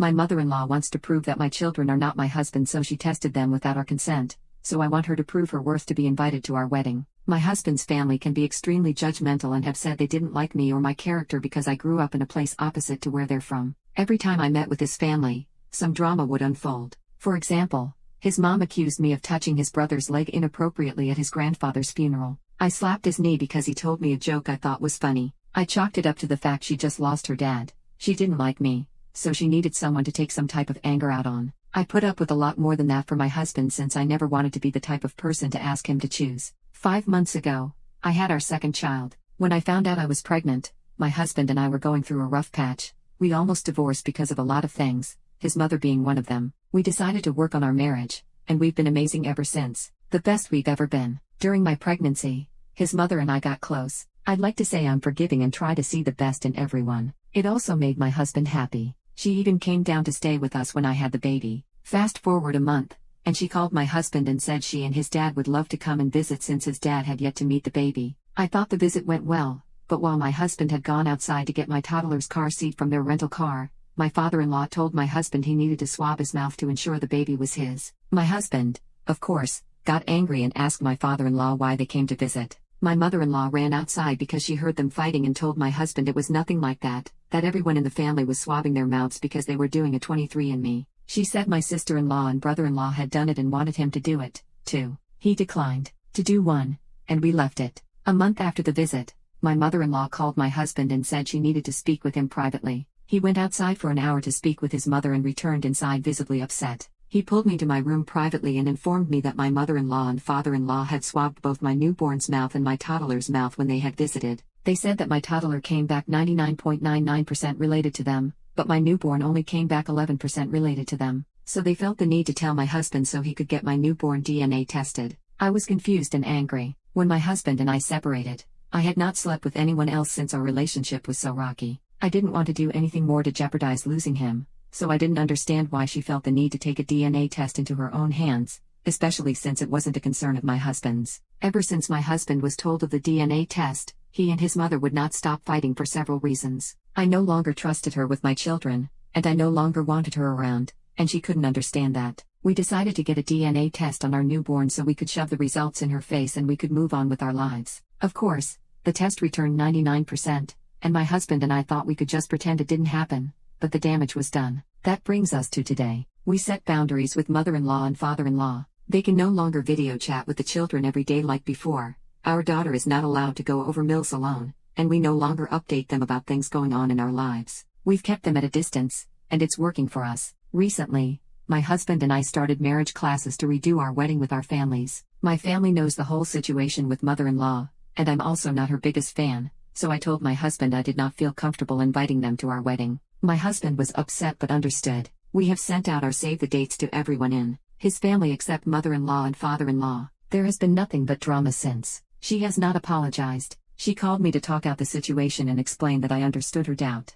My mother-in-law wants to prove that my children are not my husband, so she tested them without our consent, so I want her to prove her worth to be invited to our wedding. My husband's family can be extremely judgmental and have said they didn't like me or my character because I grew up in a place opposite to where they're from. Every time I met with his family, some drama would unfold. For example, his mom accused me of touching his brother's leg inappropriately at his grandfather's funeral. I slapped his knee because he told me a joke I thought was funny. I chalked it up to the fact she just lost her dad. She didn't like me, so she needed someone to take some type of anger out on. I put up with a lot more than that for my husband since I never wanted to be the type of person to ask him to choose. 5 months ago, I had our second child. When I found out I was pregnant, my husband and I were going through a rough patch. We almost divorced because of a lot of things, his mother being one of them. We decided to work on our marriage, and we've been amazing ever since. The best we've ever been. During my pregnancy, his mother and I got close. I'd like to say I'm forgiving and try to see the best in everyone. It also made my husband happy. She even came down to stay with us when I had the baby. Fast forward a month, and she called my husband and said she and his dad would love to come and visit since his dad had yet to meet the baby. I thought the visit went well, but while my husband had gone outside to get my toddler's car seat from their rental car, my father-in-law told my husband he needed to swab his mouth to ensure the baby was his. My husband, of course, got angry and asked my father-in-law why they came to visit. My mother-in-law ran outside because she heard them fighting and told my husband it was nothing like that everyone in the family was swabbing their mouths because they were doing a 23andMe. She said my sister-in-law and brother-in-law had done it and wanted him to do it, too. He declined to do one, and we left it. A month after the visit, my mother-in-law called my husband and said she needed to speak with him privately. He went outside for an hour to speak with his mother and returned inside visibly upset. He pulled me to my room privately and informed me that my mother-in-law and father-in-law had swabbed both my newborn's mouth and my toddler's mouth when they had visited. They said that my toddler came back 99.99% related to them, but my newborn only came back 11% related to them. So they felt the need to tell my husband so he could get my newborn DNA tested. I was confused and angry. When my husband and I separated, I had not slept with anyone else since our relationship was so rocky. I didn't want to do anything more to jeopardize losing him, so I didn't understand why she felt the need to take a DNA test into her own hands, especially since it wasn't a concern of my husband's. Ever since my husband was told of the DNA test, he and his mother would not stop fighting for several reasons. I no longer trusted her with my children, and I no longer wanted her around, and she couldn't understand that. We decided to get a DNA test on our newborn so we could shove the results in her face and we could move on with our lives. Of course, the test returned 99%, and my husband and I thought we could just pretend it didn't happen, but the damage was done. That brings us to today. We set boundaries with mother-in-law and father-in-law. They can no longer video chat with the children every day like before. Our daughter is not allowed to go over meals alone, and we no longer update them about things going on in our lives. We've kept them at a distance, and it's working for us. Recently, my husband and I started marriage classes to redo our wedding with our families. My family knows the whole situation with mother-in-law, and I'm also not her biggest fan, so I told my husband I did not feel comfortable inviting them to our wedding. My husband was upset but understood. We have sent out our save the dates to everyone in his family except mother-in-law and father-in-law. There has been nothing but drama since. She has not apologized. She called me to talk out the situation and explain that I understood her doubt.